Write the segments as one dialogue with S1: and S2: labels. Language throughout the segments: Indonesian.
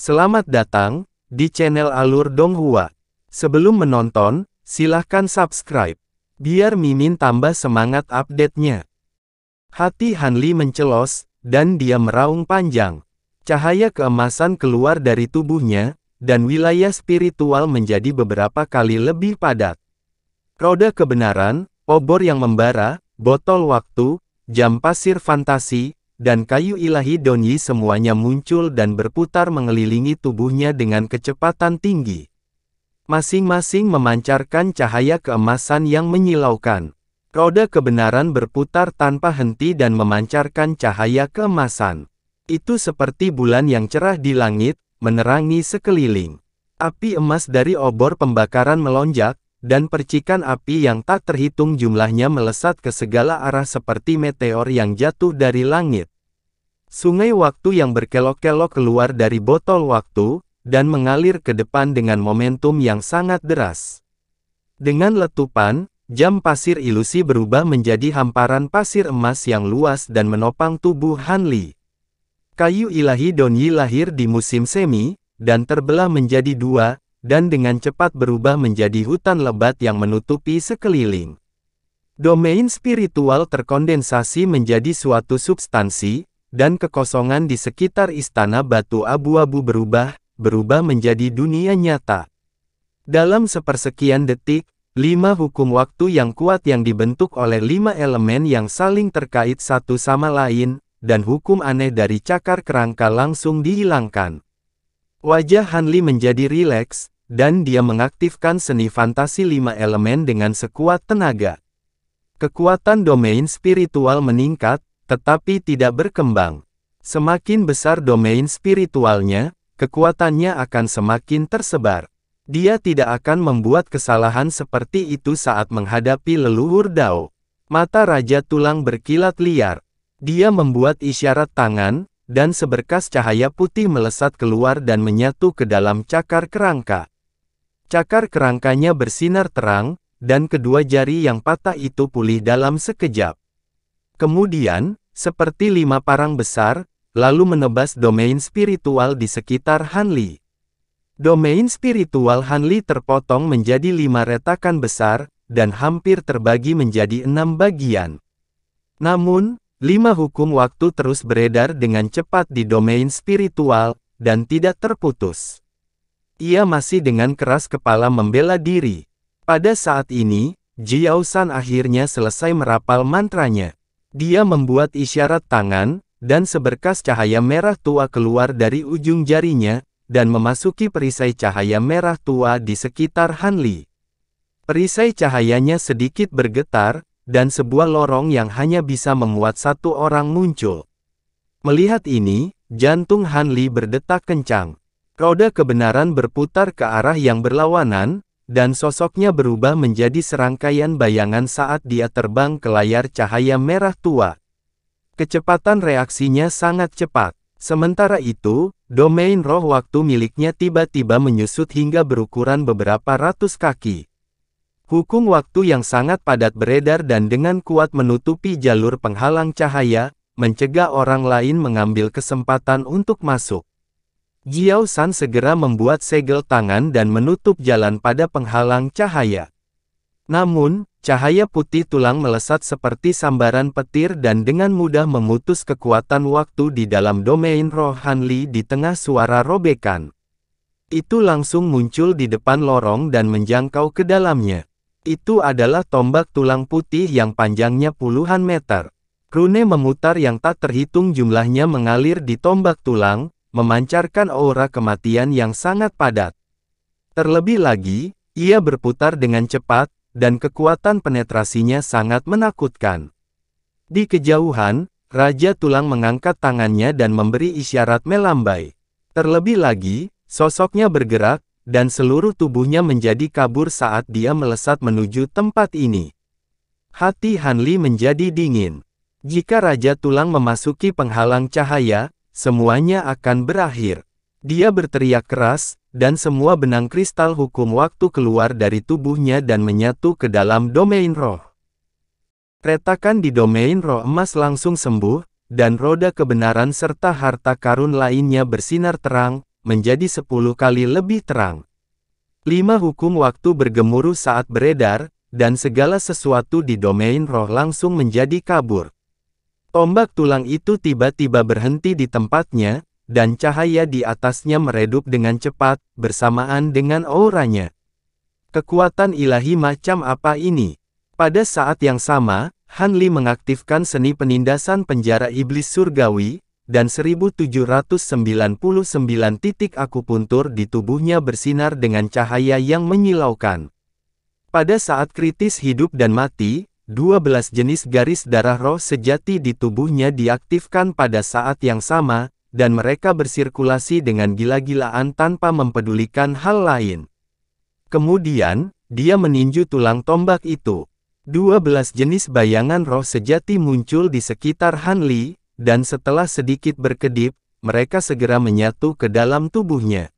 S1: Selamat datang di channel Alur Donghua. Sebelum menonton, silahkan subscribe, biar Mimin tambah semangat update-nya. Hati Hanli mencelos, dan dia meraung panjang. Cahaya keemasan keluar dari tubuhnya, dan wilayah spiritual menjadi beberapa kali lebih padat. Roda kebenaran, obor yang membara, botol waktu, jam pasir fantasi, dan kayu ilahi Donyi semuanya muncul dan berputar mengelilingi tubuhnya dengan kecepatan tinggi. Masing-masing memancarkan cahaya keemasan yang menyilaukan. Roda kebenaran berputar tanpa henti dan memancarkan cahaya keemasan. Itu seperti bulan yang cerah di langit, menerangi sekeliling. Api emas dari obor pembakaran melonjak, dan percikan api yang tak terhitung jumlahnya melesat ke segala arah seperti meteor yang jatuh dari langit. Sungai waktu yang berkelok-kelok keluar dari botol waktu, dan mengalir ke depan dengan momentum yang sangat deras. Dengan letupan, jam pasir ilusi berubah menjadi hamparan pasir emas yang luas dan menopang tubuh Hanli. Kayu ilahi Donyi lahir di musim semi, dan terbelah menjadi dua, dan dengan cepat berubah menjadi hutan lebat yang menutupi sekeliling. Domain spiritual terkondensasi menjadi suatu substansi, dan kekosongan di sekitar istana batu abu-abu berubah menjadi dunia nyata. Dalam sepersekian detik, 5 hukum waktu yang kuat yang dibentuk oleh 5 elemen yang saling terkait satu sama lain, dan hukum aneh dari cakar kerangka langsung dihilangkan. Wajah Hanli menjadi rileks, dan dia mengaktifkan seni fantasi 5 elemen dengan sekuat tenaga. Kekuatan domain spiritual meningkat, tetapi tidak berkembang. Semakin besar domain spiritualnya, kekuatannya akan semakin tersebar. Dia tidak akan membuat kesalahan seperti itu saat menghadapi leluhur Dao. Mata Raja Tulang berkilat liar. Dia membuat isyarat tangan, dan seberkas cahaya putih melesat keluar dan menyatu ke dalam cakar kerangka. Cakar kerangkanya bersinar terang, dan kedua jari yang patah itu pulih dalam sekejap. Kemudian, seperti 5 parang besar, lalu menebas domain spiritual di sekitar Hanli. Domain spiritual Hanli terpotong menjadi 5 retakan besar, dan hampir terbagi menjadi 6 bagian. Namun, 5 hukum waktu terus beredar dengan cepat di domain spiritual, dan tidak terputus. Ia masih dengan keras kepala membela diri. Pada saat ini, Jiao San akhirnya selesai merapal mantranya. Dia membuat isyarat tangan, dan seberkas cahaya merah tua keluar dari ujung jarinya, dan memasuki perisai cahaya merah tua di sekitar Hanli. Perisai cahayanya sedikit bergetar, dan sebuah lorong yang hanya bisa memuat 1 orang muncul. Melihat ini, jantung Hanli berdetak kencang. Roda kebenaran berputar ke arah yang berlawanan, dan sosoknya berubah menjadi serangkaian bayangan saat dia terbang ke layar cahaya merah tua. Kecepatan reaksinya sangat cepat. Sementara itu, domain roh waktu miliknya tiba-tiba menyusut hingga berukuran beberapa ratus kaki. Hukum waktu yang sangat padat beredar dan dengan kuat menutupi jalur penghalang cahaya, mencegah orang lain mengambil kesempatan untuk masuk. Jiao San segera membuat segel tangan dan menutup jalan pada penghalang cahaya. Namun, cahaya putih tulang melesat seperti sambaran petir dan dengan mudah memutus kekuatan waktu di dalam domain roh Hanli di tengah suara robekan. Itu langsung muncul di depan lorong dan menjangkau ke dalamnya. Itu adalah tombak tulang putih yang panjangnya puluhan meter. Rune memutar yang tak terhitung jumlahnya mengalir di tombak tulang, memancarkan aura kematian yang sangat padat. Terlebih lagi, ia berputar dengan cepat, dan kekuatan penetrasinya sangat menakutkan. Di kejauhan, Raja Tulang mengangkat tangannya dan memberi isyarat melambai. Terlebih lagi, sosoknya bergerak, dan seluruh tubuhnya menjadi kabur saat dia melesat menuju tempat ini. Hati Hanli menjadi dingin. Jika Raja Tulang memasuki penghalang cahaya, semuanya akan berakhir. Dia berteriak keras, dan semua benang kristal hukum waktu keluar dari tubuhnya dan menyatu ke dalam domain roh. Retakan di domain roh emas langsung sembuh, dan roda kebenaran serta harta karun lainnya bersinar terang, menjadi 10 kali lebih terang. 5 hukum waktu bergemuruh saat beredar, dan segala sesuatu di domain roh langsung menjadi kabur. Tombak tulang itu tiba-tiba berhenti di tempatnya, dan cahaya di atasnya meredup dengan cepat, bersamaan dengan auranya. Kekuatan ilahi macam apa ini? Pada saat yang sama, Han Li mengaktifkan seni penindasan penjara iblis surgawi, dan 1799 titik akupuntur di tubuhnya bersinar dengan cahaya yang menyilaukan. Pada saat kritis hidup dan mati, 12 jenis garis darah roh sejati di tubuhnya diaktifkan pada saat yang sama, dan mereka bersirkulasi dengan gila-gilaan tanpa mempedulikan hal lain. Kemudian, dia meninju tulang tombak itu. 12 jenis bayangan roh sejati muncul di sekitar Han Li, dan setelah sedikit berkedip, mereka segera menyatu ke dalam tubuhnya.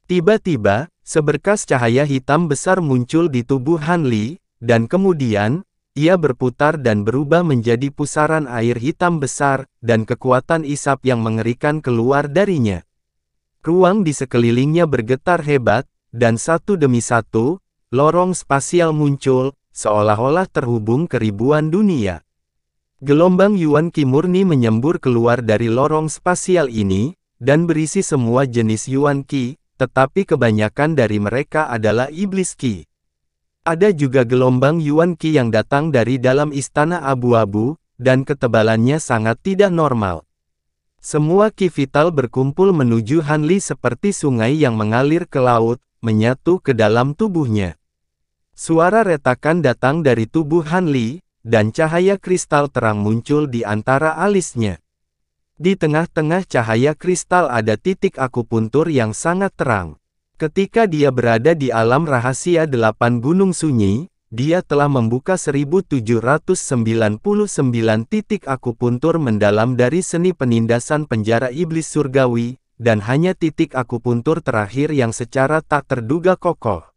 S1: Tiba-tiba, seberkas cahaya hitam besar muncul di tubuh Han Li, dan kemudian, ia berputar dan berubah menjadi pusaran air hitam besar, dan kekuatan isap yang mengerikan keluar darinya. Ruang di sekelilingnya bergetar hebat, dan satu demi satu, lorong spasial muncul, seolah-olah terhubung ke ribuan dunia. Gelombang Yuan Qi murni menyembur keluar dari lorong spasial ini, dan berisi semua jenis Yuan Qi, tetapi kebanyakan dari mereka adalah iblis Qi. Ada juga gelombang Yuan Qi yang datang dari dalam istana abu-abu, dan ketebalannya sangat tidak normal. Semua Qi vital berkumpul menuju Han Li seperti sungai yang mengalir ke laut, menyatu ke dalam tubuhnya. Suara retakan datang dari tubuh Han Li, dan cahaya kristal terang muncul di antara alisnya. Di tengah-tengah cahaya kristal ada titik akupuntur yang sangat terang. Ketika dia berada di alam rahasia 8 gunung sunyi, dia telah membuka 1799 titik akupuntur mendalam dari seni penindasan penjara iblis surgawi, dan hanya titik akupuntur terakhir yang secara tak terduga kokoh.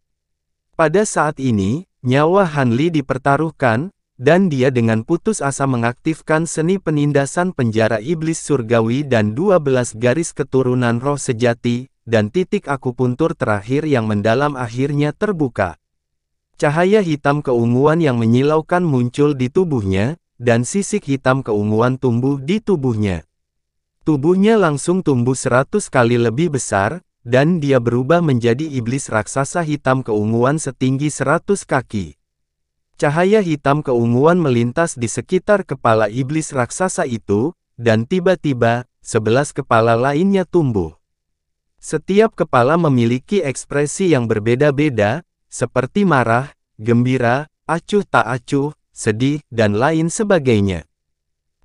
S1: Pada saat ini, nyawa Han Li dipertaruhkan, dan dia dengan putus asa mengaktifkan seni penindasan penjara iblis surgawi dan 12 garis keturunan roh sejati, dan titik akupuntur terakhir yang mendalam akhirnya terbuka. Cahaya hitam keunguan yang menyilaukan muncul di tubuhnya, dan sisik hitam keunguan tumbuh di tubuhnya. Tubuhnya langsung tumbuh 100 kali lebih besar, dan dia berubah menjadi iblis raksasa hitam keunguan setinggi 100 kaki. Cahaya hitam keunguan melintas di sekitar kepala iblis raksasa itu, dan tiba-tiba, 11 kepala lainnya tumbuh. Setiap kepala memiliki ekspresi yang berbeda-beda, seperti marah, gembira, acuh tak acuh, sedih, dan lain sebagainya.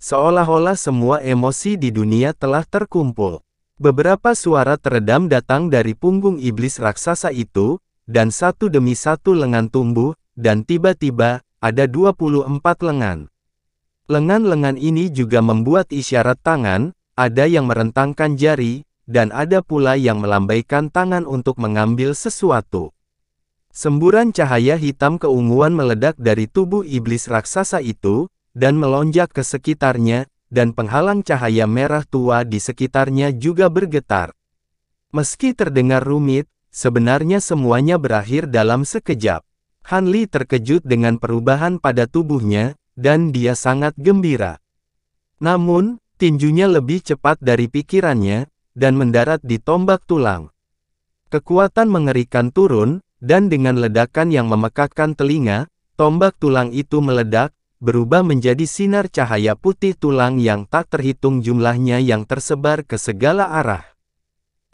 S1: Seolah-olah semua emosi di dunia telah terkumpul. Beberapa suara teredam datang dari punggung iblis raksasa itu, dan satu demi satu lengan tumbuh, dan tiba-tiba, ada 24 lengan. Lengan-lengan ini juga membuat isyarat tangan, ada yang merentangkan jari, dan ada pula yang melambaikan tangan untuk mengambil sesuatu. Semburan cahaya hitam keunguan meledak dari tubuh iblis raksasa itu, dan melonjak ke sekitarnya, dan penghalang cahaya merah tua di sekitarnya juga bergetar. Meski terdengar rumit, sebenarnya semuanya berakhir dalam sekejap. Han Li terkejut dengan perubahan pada tubuhnya, dan dia sangat gembira. Namun, tinjunya lebih cepat dari pikirannya, dan mendarat di tombak tulang. Kekuatan mengerikan turun, dan dengan ledakan yang memekakkan telinga, tombak tulang itu meledak, berubah menjadi sinar cahaya putih tulang yang tak terhitung jumlahnya yang tersebar ke segala arah.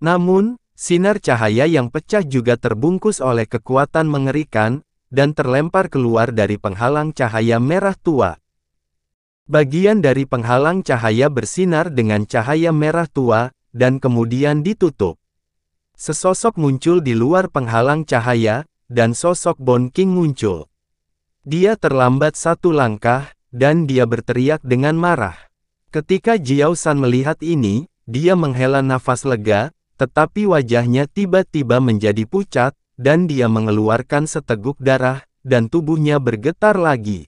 S1: Namun, sinar cahaya yang pecah juga terbungkus oleh kekuatan mengerikan, dan terlempar keluar dari penghalang cahaya merah tua. Bagian dari penghalang cahaya bersinar dengan cahaya merah tua, dan kemudian ditutup. Sesosok muncul di luar penghalang cahaya, dan sosok Bon King muncul. Dia terlambat satu langkah, dan dia berteriak dengan marah. Ketika Jiao San melihat ini, dia menghela nafas lega, tetapi wajahnya tiba-tiba menjadi pucat, dan dia mengeluarkan seteguk darah, dan tubuhnya bergetar lagi.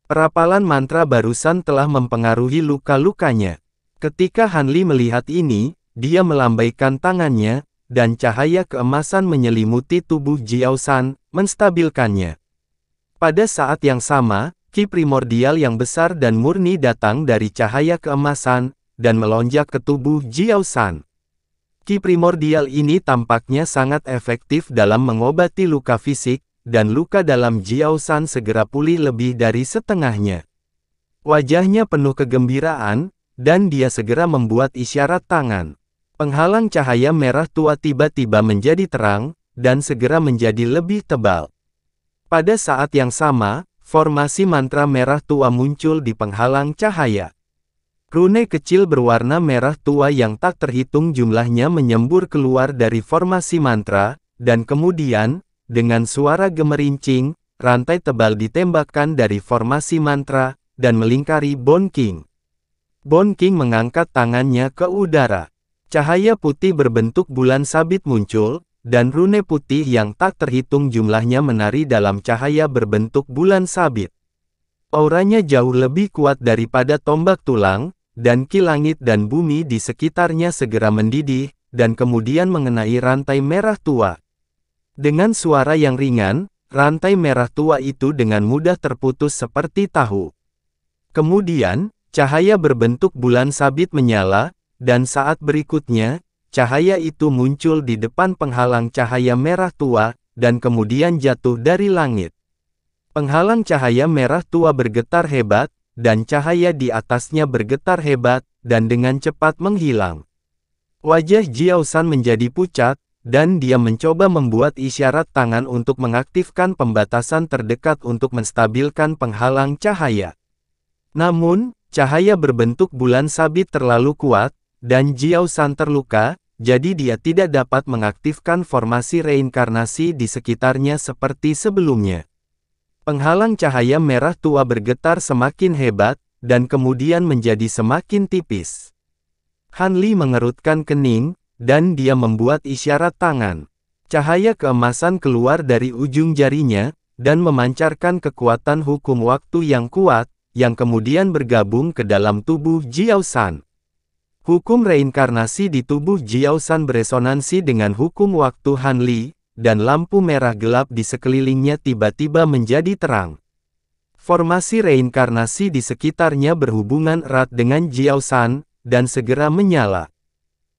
S1: Perapalan mantra barusan telah mempengaruhi luka-lukanya. Ketika Han Li melihat ini, dia melambaikan tangannya, dan cahaya keemasan menyelimuti tubuh Jiao San, menstabilkannya. Pada saat yang sama, ki primordial yang besar dan murni datang dari cahaya keemasan, dan melonjak ke tubuh Jiao San. Ki primordial ini tampaknya sangat efektif dalam mengobati luka fisik, dan luka dalam Jiao San segera pulih lebih dari setengahnya. Wajahnya penuh kegembiraan, dan dia segera membuat isyarat tangan. Penghalang cahaya merah tua tiba-tiba menjadi terang, dan segera menjadi lebih tebal. Pada saat yang sama, formasi mantra merah tua muncul di penghalang cahaya. Rune kecil berwarna merah tua yang tak terhitung jumlahnya menyembur keluar dari formasi mantra, dan kemudian, dengan suara gemerincing, rantai tebal ditembakkan dari formasi mantra, dan melingkari Bon King. Bon King mengangkat tangannya ke udara. Cahaya putih berbentuk bulan sabit muncul, dan rune putih yang tak terhitung jumlahnya menari dalam cahaya berbentuk bulan sabit. Auranya jauh lebih kuat daripada tombak tulang, dan ki langit dan bumi di sekitarnya segera mendidih, dan kemudian mengenai rantai merah tua. Dengan suara yang ringan, rantai merah tua itu dengan mudah terputus seperti tahu. Kemudian, cahaya berbentuk bulan sabit menyala, dan saat berikutnya, cahaya itu muncul di depan penghalang cahaya merah tua, dan kemudian jatuh dari langit. Penghalang cahaya merah tua bergetar hebat, dan cahaya di atasnya bergetar hebat, dan dengan cepat menghilang. Wajah Jiao San menjadi pucat, dan dia mencoba membuat isyarat tangan untuk mengaktifkan pembatasan terdekat untuk menstabilkan penghalang cahaya. Namun, cahaya berbentuk bulan sabit terlalu kuat, dan Jiao San terluka, jadi dia tidak dapat mengaktifkan formasi reinkarnasi di sekitarnya seperti sebelumnya. Penghalang cahaya merah tua bergetar semakin hebat, dan kemudian menjadi semakin tipis. Han Li mengerutkan kening, dan dia membuat isyarat tangan. Cahaya keemasan keluar dari ujung jarinya, dan memancarkan kekuatan hukum waktu yang kuat, yang kemudian bergabung ke dalam tubuh Jiao San. Hukum reinkarnasi di tubuh Jiao San beresonansi dengan hukum waktu Han Li, dan lampu merah gelap di sekelilingnya tiba-tiba menjadi terang. Formasi reinkarnasi di sekitarnya berhubungan erat dengan Jiao San, dan segera menyala.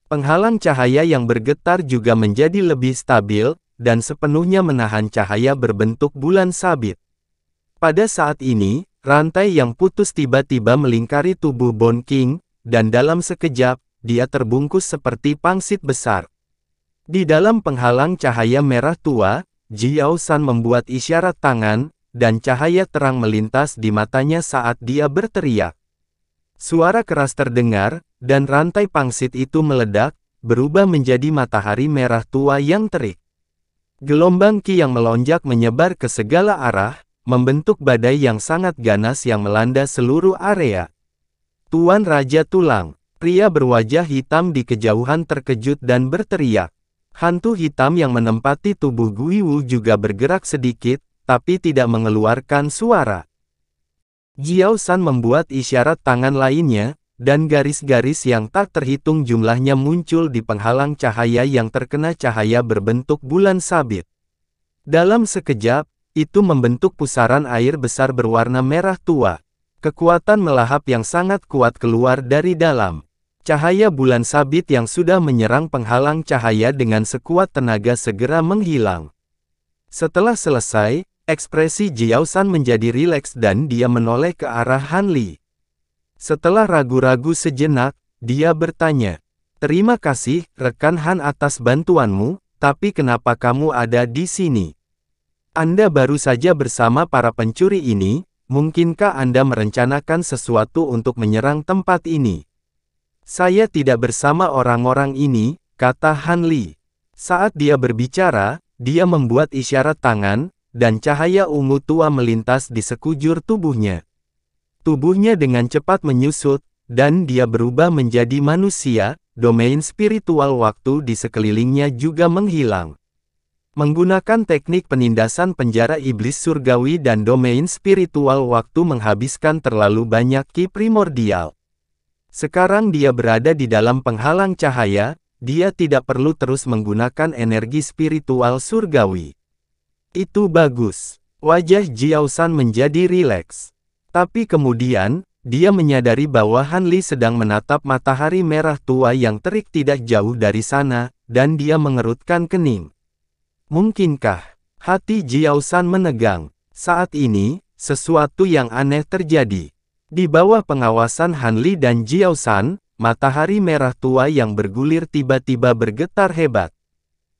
S1: Penghalang cahaya yang bergetar juga menjadi lebih stabil, dan sepenuhnya menahan cahaya berbentuk bulan sabit. Pada saat ini, rantai yang putus tiba-tiba melingkari tubuh Bon King, dan dalam sekejap, dia terbungkus seperti pangsit besar. Di dalam penghalang cahaya merah tua, Jiao San membuat isyarat tangan, dan cahaya terang melintas di matanya saat dia berteriak. Suara keras terdengar, dan rantai pangsit itu meledak, berubah menjadi matahari merah tua yang terik. Gelombang ki yang melonjak menyebar ke segala arah, membentuk badai yang sangat ganas yang melanda seluruh area. Tuan Raja Tulang, pria berwajah hitam di kejauhan terkejut dan berteriak. Hantu hitam yang menempati tubuh Gui Wu juga bergerak sedikit, tapi tidak mengeluarkan suara. Jiao San membuat isyarat tangan lainnya, dan garis-garis yang tak terhitung jumlahnya muncul di penghalang cahaya yang terkena cahaya berbentuk bulan sabit. Dalam sekejap, itu membentuk pusaran air besar berwarna merah tua. Kekuatan melahap yang sangat kuat keluar dari dalam. Cahaya bulan sabit yang sudah menyerang penghalang cahaya dengan sekuat tenaga segera menghilang. Setelah selesai, ekspresi Jiao San menjadi rileks dan dia menoleh ke arah Han Li. Setelah ragu-ragu sejenak, dia bertanya, "Terima kasih, rekan Han atas bantuanmu, tapi kenapa kamu ada di sini? Anda baru saja bersama para pencuri ini, mungkinkah Anda merencanakan sesuatu untuk menyerang tempat ini?" "Saya tidak bersama orang-orang ini," kata Han Li. Saat dia berbicara, dia membuat isyarat tangan, dan cahaya ungu tua melintas di sekujur tubuhnya. Tubuhnya dengan cepat menyusut, dan dia berubah menjadi manusia. Domain spiritual waktu di sekelilingnya juga menghilang. Menggunakan teknik penindasan penjara iblis surgawi dan domain spiritual waktu menghabiskan terlalu banyak ki primordial. Sekarang dia berada di dalam penghalang cahaya, dia tidak perlu terus menggunakan energi spiritual surgawi. Itu bagus. Wajah Jiao San menjadi rileks. Tapi kemudian, dia menyadari bahwa Han Li sedang menatap matahari merah tua yang terik tidak jauh dari sana, dan dia mengerutkan kening. Mungkinkah? Hati Jiao San menegang. Saat ini, sesuatu yang aneh terjadi. Di bawah pengawasan Han Li dan Jiao San, matahari merah tua yang bergulir tiba-tiba bergetar hebat.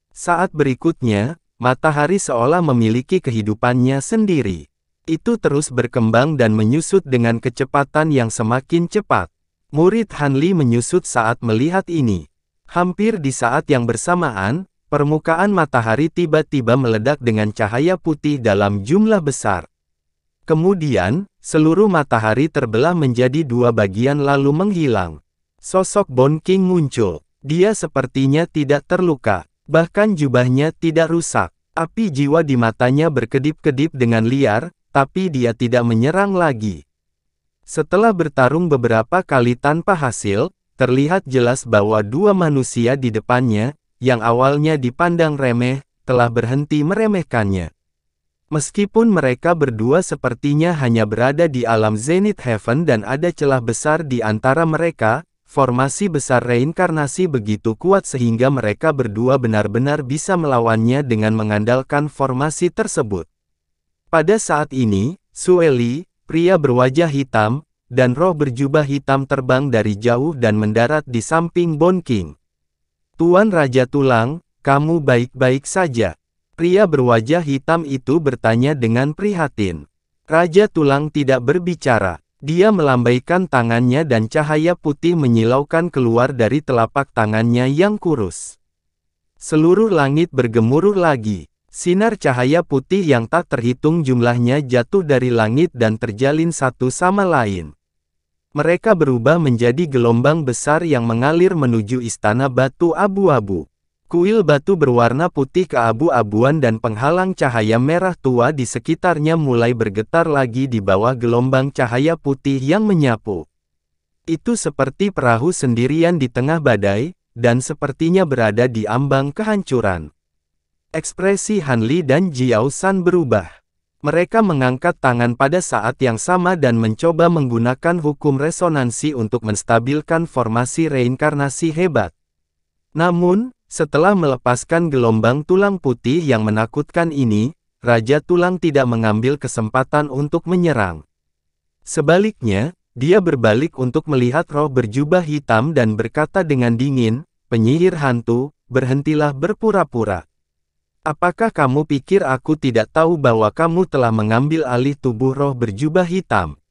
S1: Saat berikutnya, matahari seolah memiliki kehidupannya sendiri. Itu terus berkembang dan menyusut dengan kecepatan yang semakin cepat. Murid Han Li menyusut saat melihat ini. Hampir di saat yang bersamaan, permukaan matahari tiba-tiba meledak dengan cahaya putih dalam jumlah besar. Kemudian, seluruh matahari terbelah menjadi dua bagian lalu menghilang. Sosok Bon King muncul. Dia sepertinya tidak terluka, bahkan jubahnya tidak rusak. Api jiwa di matanya berkedip-kedip dengan liar, tapi dia tidak menyerang lagi. Setelah bertarung beberapa kali tanpa hasil, terlihat jelas bahwa dua manusia di depannya, yang awalnya dipandang remeh, telah berhenti meremehkannya. Meskipun mereka berdua sepertinya hanya berada di alam Zenith Heaven dan ada celah besar di antara mereka, formasi besar reinkarnasi begitu kuat sehingga mereka berdua benar-benar bisa melawannya dengan mengandalkan formasi tersebut. Pada saat ini, Sue Li, pria berwajah hitam, dan roh berjubah hitam terbang dari jauh dan mendarat di samping Bon King. Tuan Raja Tulang, kamu baik-baik saja? Pria berwajah hitam itu bertanya dengan prihatin. Raja Tulang tidak berbicara. Dia melambaikan tangannya dan cahaya putih menyilaukan keluar dari telapak tangannya yang kurus. Seluruh langit bergemuruh lagi. Sinar cahaya putih yang tak terhitung jumlahnya jatuh dari langit dan terjalin satu sama lain. Mereka berubah menjadi gelombang besar yang mengalir menuju istana batu abu-abu. Kuil batu berwarna putih keabu-abuan dan penghalang cahaya merah tua di sekitarnya mulai bergetar lagi di bawah gelombang cahaya putih yang menyapu. Itu seperti perahu sendirian di tengah badai, dan sepertinya berada di ambang kehancuran. Ekspresi Han Li dan Jiao San berubah. Mereka mengangkat tangan pada saat yang sama dan mencoba menggunakan hukum resonansi untuk menstabilkan formasi reinkarnasi hebat. Namun, setelah melepaskan gelombang tulang putih yang menakutkan ini, Raja Tulang tidak mengambil kesempatan untuk menyerang. Sebaliknya, dia berbalik untuk melihat roh berjubah hitam dan berkata dengan dingin, "Penyihir hantu, berhentilah berpura-pura. Apakah kamu pikir aku tidak tahu bahwa kamu telah mengambil alih tubuh roh berjubah hitam?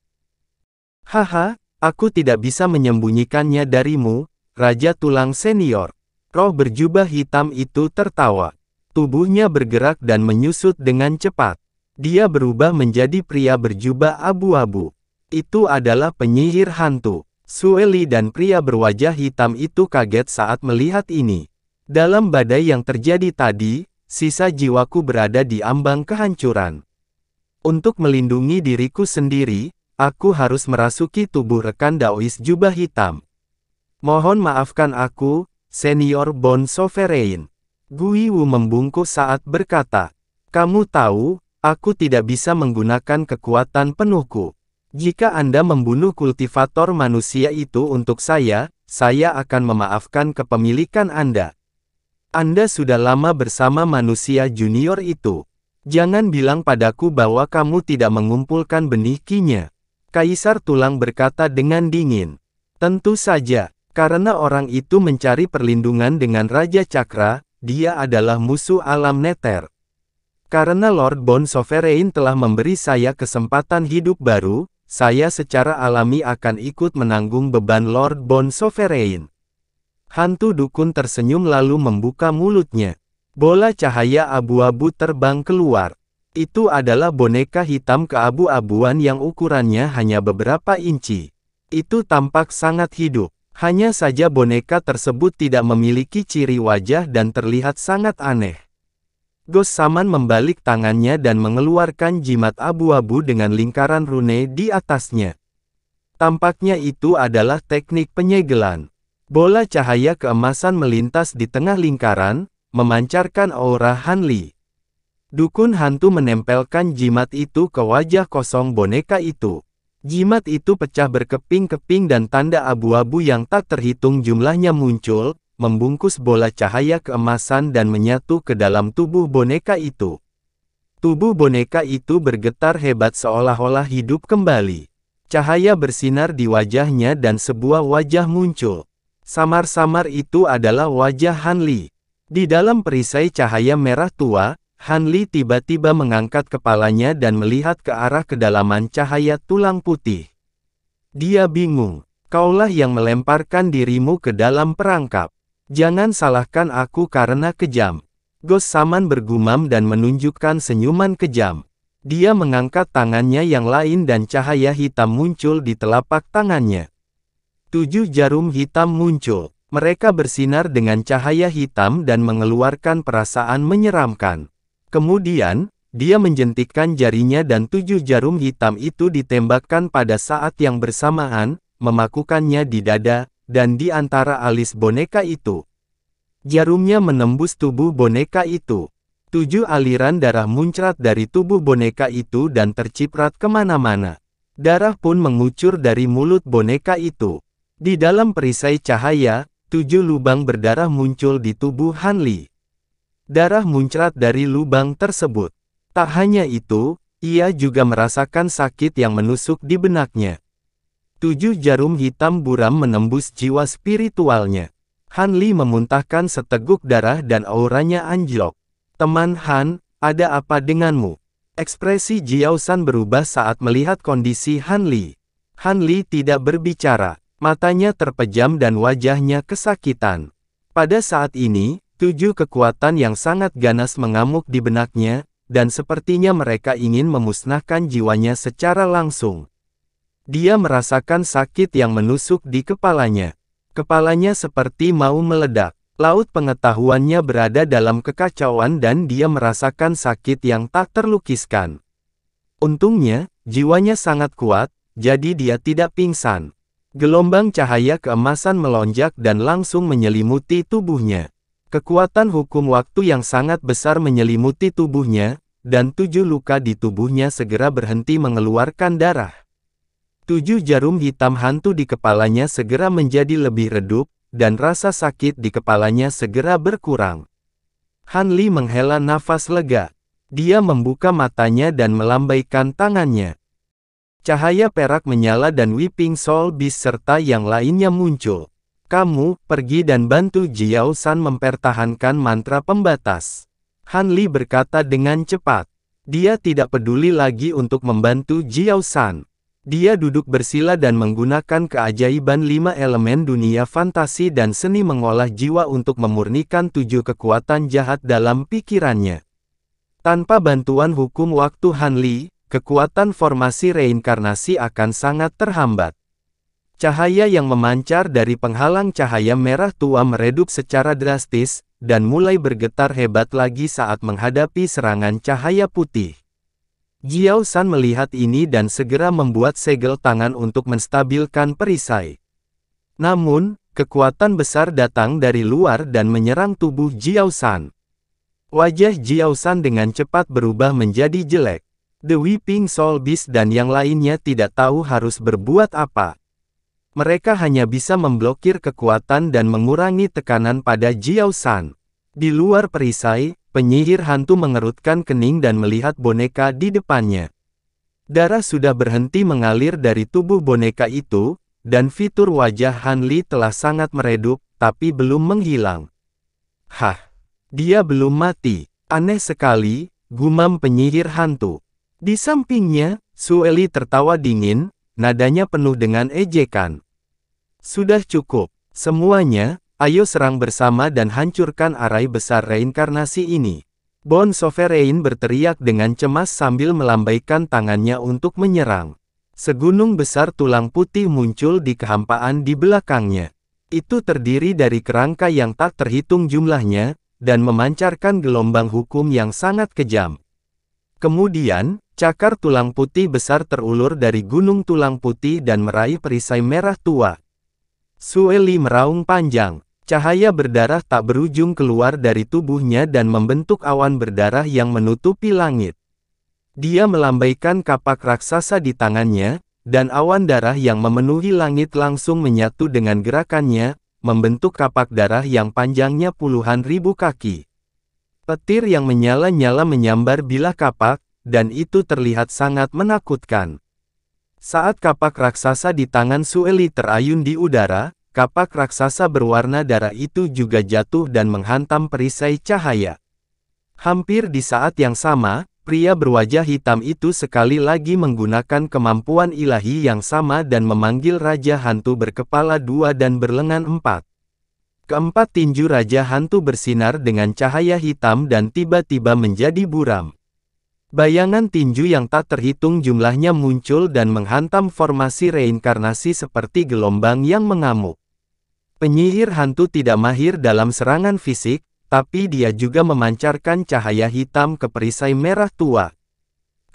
S1: Haha, aku tidak bisa menyembunyikannya darimu, Raja Tulang Senior." Roh berjubah hitam itu tertawa. Tubuhnya bergerak dan menyusut dengan cepat. Dia berubah menjadi pria berjubah abu-abu. Itu adalah penyihir hantu. Sue Li dan pria berwajah hitam itu kaget saat melihat ini. Dalam badai yang terjadi tadi, sisa jiwaku berada di ambang kehancuran. Untuk melindungi diriku sendiri, aku harus merasuki tubuh rekan Daois jubah hitam. Mohon maafkan aku, Senior Bon Sovereign. Gui Wu membungkuk saat berkata, "Kamu tahu, aku tidak bisa menggunakan kekuatan penuhku. Jika Anda membunuh kultivator manusia itu untuk saya akan memaafkan kepemilikan Anda. Anda sudah lama bersama manusia junior itu. Jangan bilang padaku bahwa kamu tidak mengumpulkan benih kinya." Kaisar Tulang berkata dengan dingin. "Tentu saja. Karena orang itu mencari perlindungan dengan Raja Cakra, dia adalah musuh alam neter. Karena Lord Bon Sovereign telah memberi saya kesempatan hidup baru, saya secara alami akan ikut menanggung beban Lord Bon Sovereign." Hantu dukun tersenyum lalu membuka mulutnya. Bola cahaya abu-abu terbang keluar. Itu adalah boneka hitam keabu-abuan yang ukurannya hanya beberapa inci. Itu tampak sangat hidup. Hanya saja boneka tersebut tidak memiliki ciri wajah dan terlihat sangat aneh. Ghost Shaman membalik tangannya dan mengeluarkan jimat abu-abu dengan lingkaran rune di atasnya. Tampaknya itu adalah teknik penyegelan. Bola cahaya keemasan melintas di tengah lingkaran, memancarkan aura Han Li. Dukun hantu menempelkan jimat itu ke wajah kosong boneka itu. Jimat itu pecah berkeping-keping dan tanda abu-abu yang tak terhitung jumlahnya muncul, membungkus bola cahaya keemasan dan menyatu ke dalam tubuh boneka itu. Tubuh boneka itu bergetar hebat seolah-olah hidup kembali. Cahaya bersinar di wajahnya dan sebuah wajah muncul. Samar-samar itu adalah wajah Han Li. Di dalam perisai cahaya merah tua, Han Li tiba-tiba mengangkat kepalanya dan melihat ke arah kedalaman cahaya tulang putih. Dia bingung. Kaulah yang melemparkan dirimu ke dalam perangkap. Jangan salahkan aku karena kejam. Ghost Shaman bergumam dan menunjukkan senyuman kejam. Dia mengangkat tangannya yang lain dan cahaya hitam muncul di telapak tangannya. 7 jarum hitam muncul. Mereka bersinar dengan cahaya hitam dan mengeluarkan perasaan menyeramkan. Kemudian, dia menjentikkan jarinya dan 7 jarum hitam itu ditembakkan pada saat yang bersamaan, memakukannya di dada, dan di antara alis boneka itu. Jarumnya menembus tubuh boneka itu. 7 aliran darah muncrat dari tubuh boneka itu dan terciprat kemana-mana. Darah pun mengucur dari mulut boneka itu. Di dalam perisai cahaya, 7 lubang berdarah muncul di tubuh Han Li. Darah muncrat dari lubang tersebut. Tak hanya itu, ia juga merasakan sakit yang menusuk di benaknya. 7 jarum hitam buram menembus jiwa spiritualnya. Han Li memuntahkan seteguk darah dan auranya anjlok. Teman Han, ada apa denganmu? Ekspresi Jiao San berubah saat melihat kondisi Han Li. Han Li tidak berbicara, matanya terpejam dan wajahnya kesakitan. Pada saat ini, 7 kekuatan yang sangat ganas mengamuk di benaknya, dan sepertinya mereka ingin memusnahkan jiwanya secara langsung. Dia merasakan sakit yang menusuk di kepalanya. Kepalanya seperti mau meledak. Laut pengetahuannya berada dalam kekacauan dan dia merasakan sakit yang tak terlukiskan. Untungnya, jiwanya sangat kuat, jadi dia tidak pingsan. Gelombang cahaya keemasan melonjak dan langsung menyelimuti tubuhnya. Kekuatan hukum waktu yang sangat besar menyelimuti tubuhnya, dan 7 luka di tubuhnya segera berhenti mengeluarkan darah. 7 jarum hitam hantu di kepalanya segera menjadi lebih redup, dan rasa sakit di kepalanya segera berkurang. Han Li menghela nafas lega. Dia membuka matanya dan melambaikan tangannya. Cahaya perak menyala dan Weeping Soul Beast serta yang lainnya muncul. Kamu, pergi dan bantu Jiao San mempertahankan mantra pembatas. Han Li berkata dengan cepat. Dia tidak peduli lagi untuk membantu Jiao San. Dia duduk bersila dan menggunakan keajaiban 5 elemen dunia fantasi dan seni mengolah jiwa untuk memurnikan 7 kekuatan jahat dalam pikirannya. Tanpa bantuan hukum waktu Han Li, kekuatan formasi reinkarnasi akan sangat terhambat. Cahaya yang memancar dari penghalang cahaya merah tua meredup secara drastis, dan mulai bergetar hebat lagi saat menghadapi serangan cahaya putih. Jiao San melihat ini dan segera membuat segel tangan untuk menstabilkan perisai. Namun, kekuatan besar datang dari luar dan menyerang tubuh Jiao San. Wajah Jiao San dengan cepat berubah menjadi jelek. The Weeping Soul Beast dan yang lainnya tidak tahu harus berbuat apa. Mereka hanya bisa memblokir kekuatan dan mengurangi tekanan pada Jiao San. Di luar perisai, penyihir hantu mengerutkan kening dan melihat boneka di depannya. Darah sudah berhenti mengalir dari tubuh boneka itu, dan fitur wajah Han Li telah sangat meredup, tapi belum menghilang. Hah! Dia belum mati. Aneh sekali, gumam penyihir hantu. Di sampingnya, Su Eli tertawa dingin, nadanya penuh dengan ejekan. Sudah cukup, semuanya, ayo serang bersama dan hancurkan arai besar reinkarnasi ini. Bon Sovereign berteriak dengan cemas sambil melambaikan tangannya untuk menyerang. Segunung besar tulang putih muncul di kehampaan di belakangnya. Itu terdiri dari kerangka yang tak terhitung jumlahnya, dan memancarkan gelombang hukum yang sangat kejam. Kemudian, cakar tulang putih besar terulur dari gunung tulang putih dan meraih perisai merah tua. Sue Li meraung panjang. Cahaya berdarah tak berujung keluar dari tubuhnya dan membentuk awan berdarah yang menutupi langit. Dia melambaikan kapak raksasa di tangannya, dan awan darah yang memenuhi langit langsung menyatu dengan gerakannya, membentuk kapak darah yang panjangnya puluhan ribu kaki. Petir yang menyala-nyala menyambar bilah kapak, dan itu terlihat sangat menakutkan. Saat kapak raksasa di tangan Sue Li terayun di udara, kapak raksasa berwarna darah itu juga jatuh dan menghantam perisai cahaya. Hampir di saat yang sama, pria berwajah hitam itu sekali lagi menggunakan kemampuan ilahi yang sama dan memanggil Raja Hantu berkepala 2 dan berlengan 4. Keempat tinju Raja Hantu bersinar dengan cahaya hitam dan tiba-tiba menjadi buram. Bayangan tinju yang tak terhitung jumlahnya muncul dan menghantam formasi reinkarnasi seperti gelombang yang mengamuk. Penyihir hantu tidak mahir dalam serangan fisik, tapi dia juga memancarkan cahaya hitam ke perisai merah tua.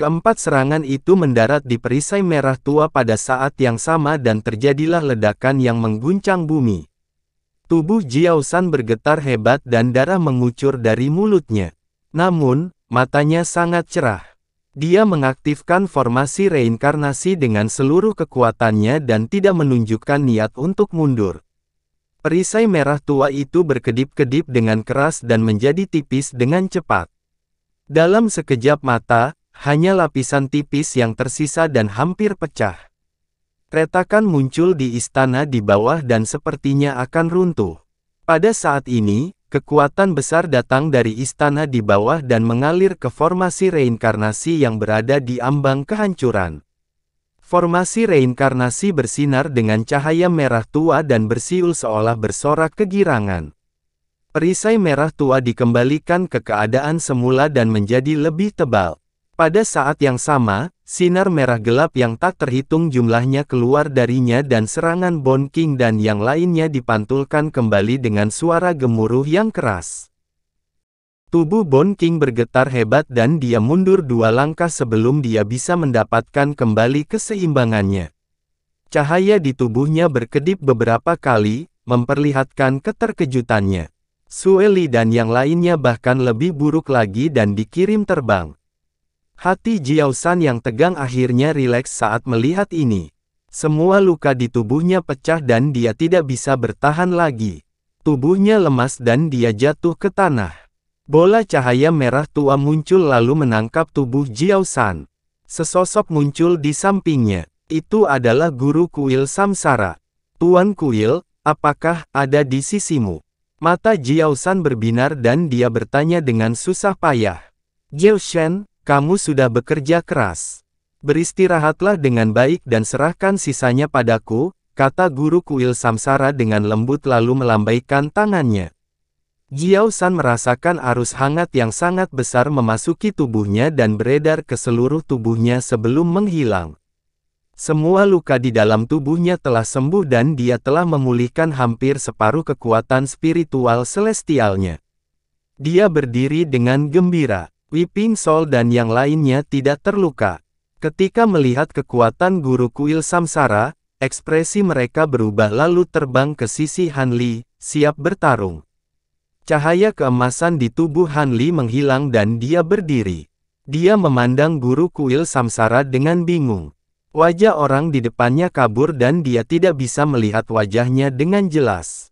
S1: Keempat serangan itu mendarat di perisai merah tua pada saat yang sama dan terjadilah ledakan yang mengguncang bumi. Tubuh Jiao San bergetar hebat dan darah mengucur dari mulutnya. Namun, matanya sangat cerah. Dia mengaktifkan formasi reinkarnasi dengan seluruh kekuatannya dan tidak menunjukkan niat untuk mundur. Perisai merah tua itu berkedip-kedip dengan keras dan menjadi tipis dengan cepat. Dalam sekejap mata, hanya lapisan tipis yang tersisa dan hampir pecah. Retakan muncul di istana di bawah dan sepertinya akan runtuh. Pada saat ini, kekuatan besar datang dari istana di bawah dan mengalir ke formasi reinkarnasi yang berada di ambang kehancuran. Formasi reinkarnasi bersinar dengan cahaya merah tua dan bersiul seolah bersorak kegirangan. Perisai merah tua dikembalikan ke keadaan semula dan menjadi lebih tebal. Pada saat yang sama, sinar merah gelap yang tak terhitung jumlahnya keluar darinya dan serangan Bone King dan yang lainnya dipantulkan kembali dengan suara gemuruh yang keras. Tubuh Bone King bergetar hebat dan dia mundur 2 langkah sebelum dia bisa mendapatkan kembali keseimbangannya. Cahaya di tubuhnya berkedip beberapa kali, memperlihatkan keterkejutannya. Sue Li dan yang lainnya bahkan lebih buruk lagi dan dikirim terbang. Hati Jiao San yang tegang akhirnya rileks saat melihat ini. Semua luka di tubuhnya pecah dan dia tidak bisa bertahan lagi. Tubuhnya lemas dan dia jatuh ke tanah. Bola cahaya merah tua muncul lalu menangkap tubuh Jiao San. Sesosok muncul di sampingnya. Itu adalah Guru Kuil Samsara. Tuan Kuil, apakah ada di sisimu? Mata Jiao San berbinar dan dia bertanya dengan susah payah. Jiao Shen, kamu sudah bekerja keras. Beristirahatlah dengan baik dan serahkan sisanya padaku, kata Guru Kuil Samsara dengan lembut lalu melambaikan tangannya. Jiao San merasakan arus hangat yang sangat besar memasuki tubuhnya dan beredar ke seluruh tubuhnya sebelum menghilang. Semua luka di dalam tubuhnya telah sembuh dan dia telah memulihkan hampir separuh kekuatan spiritual celestialnya. Dia berdiri dengan gembira. Weeping Soul dan yang lainnya tidak terluka. Ketika melihat kekuatan Guru Kuil Samsara, ekspresi mereka berubah lalu terbang ke sisi Han Li, siap bertarung. Cahaya keemasan di tubuh Han Li menghilang dan dia berdiri. Dia memandang Guru Kuil Samsara dengan bingung. Wajah orang di depannya kabur dan dia tidak bisa melihat wajahnya dengan jelas.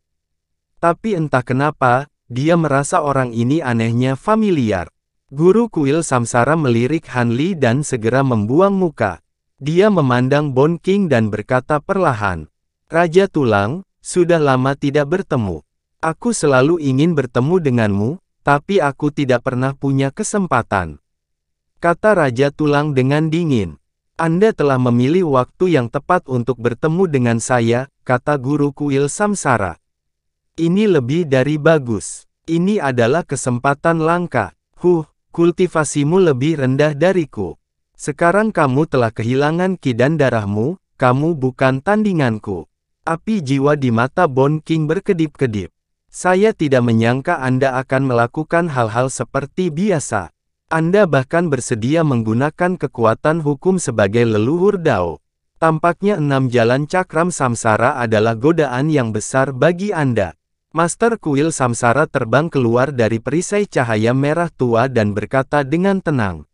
S1: Tapi entah kenapa, dia merasa orang ini anehnya familiar. Guru Kuil Samsara melirik Han Li dan segera membuang muka. Dia memandang Bone King dan berkata perlahan, "Raja Tulang, sudah lama tidak bertemu. Aku selalu ingin bertemu denganmu, tapi aku tidak pernah punya kesempatan," kata Raja Tulang dengan dingin. "Anda telah memilih waktu yang tepat untuk bertemu dengan saya," kata Guru Kuil Samsara. "Ini lebih dari bagus. Ini adalah kesempatan langka. Kultivasimu lebih rendah dariku. Sekarang kamu telah kehilangan ki dan darahmu, kamu bukan tandinganku." Api jiwa di mata Bone King berkedip-kedip. "Saya tidak menyangka Anda akan melakukan hal-hal seperti biasa. Anda bahkan bersedia menggunakan kekuatan hukum sebagai leluhur Dao. Tampaknya 6 jalan cakram samsara adalah godaan yang besar bagi Anda. Master Kuil Samsara terbang keluar dari perisai cahaya merah tua dan berkata dengan tenang.